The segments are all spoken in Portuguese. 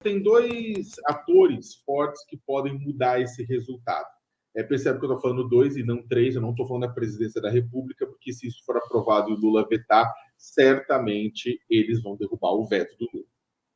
tem dois atores fortes que podem mudar esse resultado. Percebe que eu estou falando 2 e não 3, eu não estou falando da presidência da República, porque se isso for aprovado e o Lula vetar, certamente eles vão derrubar o veto do Lula.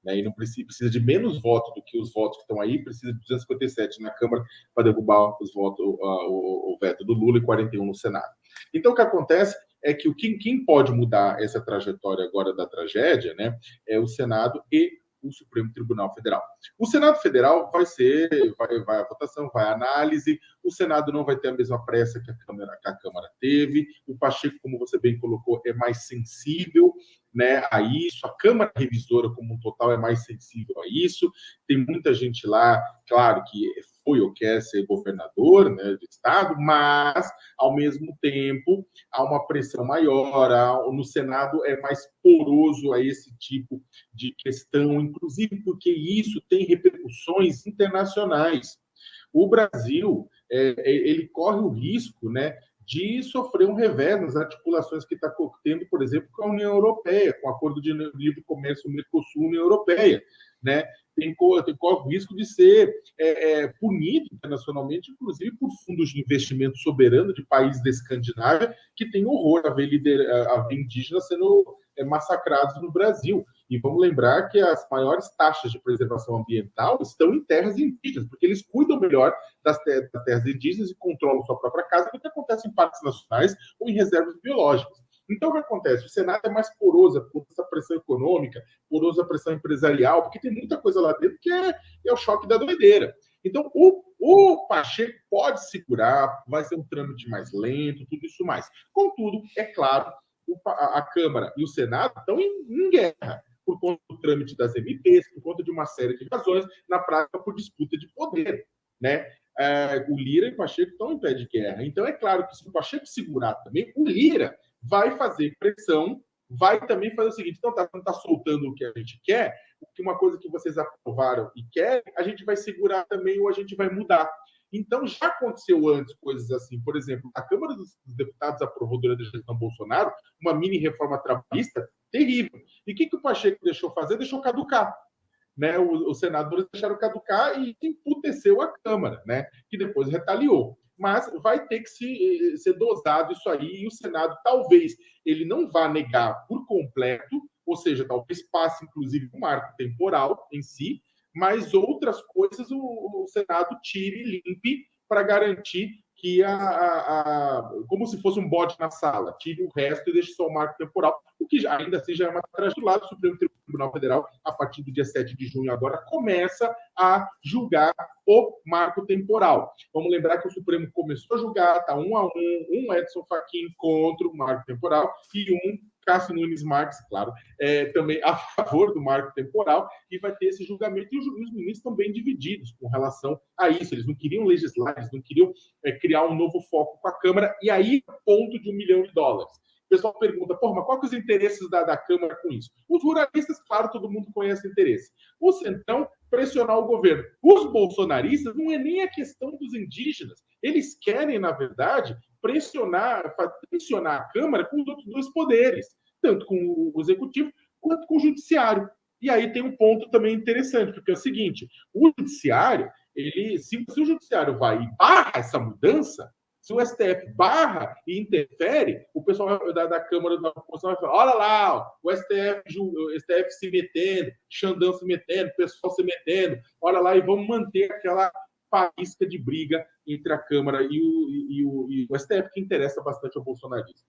Né? E não precisa de menos votos do que os votos que estão aí, precisa de 257 na Câmara para derrubar os votos, o veto do Lula e 41 no Senado. Então, o que acontece é que quem pode mudar essa trajetória agora da tragédia, né, é o Senado e o Supremo Tribunal Federal. O Senado Federal vai a votação, vai a análise, o Senado não vai ter a mesma pressa que a Câmara teve, o Pacheco, como você bem colocou, é mais sensível, né, a isso, a Câmara Revisora como um total é mais sensível a isso, tem muita gente lá, claro, que foi ou quer ser governador, né, de estado, mas, ao mesmo tempo, há uma pressão maior, no Senado é mais poroso a esse tipo de questão, inclusive porque isso tem repercussões internacionais. O Brasil, ele corre o risco, né, de sofrer um revés nas articulações que está tendo, por exemplo, com a União Europeia, com o Acordo de Livre Comércio Mercosul-União Europeia, né? Corre o risco de ser punido internacionalmente, inclusive por fundos de investimento soberano de países da Escandinávia, que tem horror a ver indígenas sendo massacrados no Brasil. E vamos lembrar que as maiores taxas de preservação ambiental estão em terras indígenas, porque eles cuidam melhor das terras indígenas e controlam sua própria casa do que acontece em parques nacionais ou em reservas biológicas. Então, o que acontece? O Senado é mais poroso por essa pressão econômica, poroso a pressão empresarial, porque tem muita coisa lá dentro que é o choque da doideira. Então, o Pacheco pode segurar, vai ser um trâmite mais lento, tudo isso mais. Contudo, é claro, a Câmara e o Senado estão em guerra por conta do trâmite das MPs, por conta de uma série de razões, na prática, por disputa de poder, né? O Lira e o Pacheco estão em pé de guerra. Então, é claro que se o Pacheco segurar também, o Lira vai fazer pressão, vai também fazer o seguinte, então não está soltando o que a gente quer, porque uma coisa que vocês aprovaram e querem, a gente vai segurar também ou a gente vai mudar. Então, já aconteceu antes coisas assim. Por exemplo, a Câmara dos Deputados aprovou durante a gestão Bolsonaro uma mini reforma trabalhista terrível. E o que o Pacheco deixou fazer? Deixou caducar. Né? Os senadores deixaram caducar e emputeceu a Câmara, né? Que depois retaliou. Mas vai ter que ser dosado isso aí, e o Senado talvez ele não vá negar por completo, ou seja, talvez passe inclusive o marco temporal em si, mas outras coisas o Senado tire e limpe para garantir que como se fosse um bode na sala, tire o resto e deixe só o marco temporal, o que ainda assim já é uma tragédia do lado do Supremo Tribunal Federal, a partir do dia 7 de junho agora, começa a julgar o marco temporal. Vamos lembrar que o Supremo começou a julgar, está 1-1, um Edson Fachin contra o marco temporal e Cássio Nunes Marques, claro, também a favor do marco temporal, e vai ter esse julgamento, e os ministros estão bem divididos com relação a isso. Eles não queriam legislar, eles não queriam criar um novo foco com a Câmara, e aí, ponto de $1 milhão. O pessoal pergunta, mas qual que são os interesses da Câmara com isso? Os ruralistas, claro, todo mundo conhece o interesse. O Centrão, pressionar o governo. Os bolsonaristas, não é nem a questão dos indígenas. Eles querem, na verdade, pressionar a Câmara com os outros dois poderes, tanto com o Executivo quanto com o Judiciário. E aí tem um ponto também interessante, porque é o seguinte, o Judiciário, se o Judiciário vai e barra essa mudança, se o STF barra e interfere, o pessoal da Câmara da Oposição vai falar, olha lá, o STF se metendo, Xandão se metendo, o pessoal se metendo, olha lá, e vamos manter aquela faísca de briga entre a Câmara e o STF, que interessa bastante ao bolsonarismo.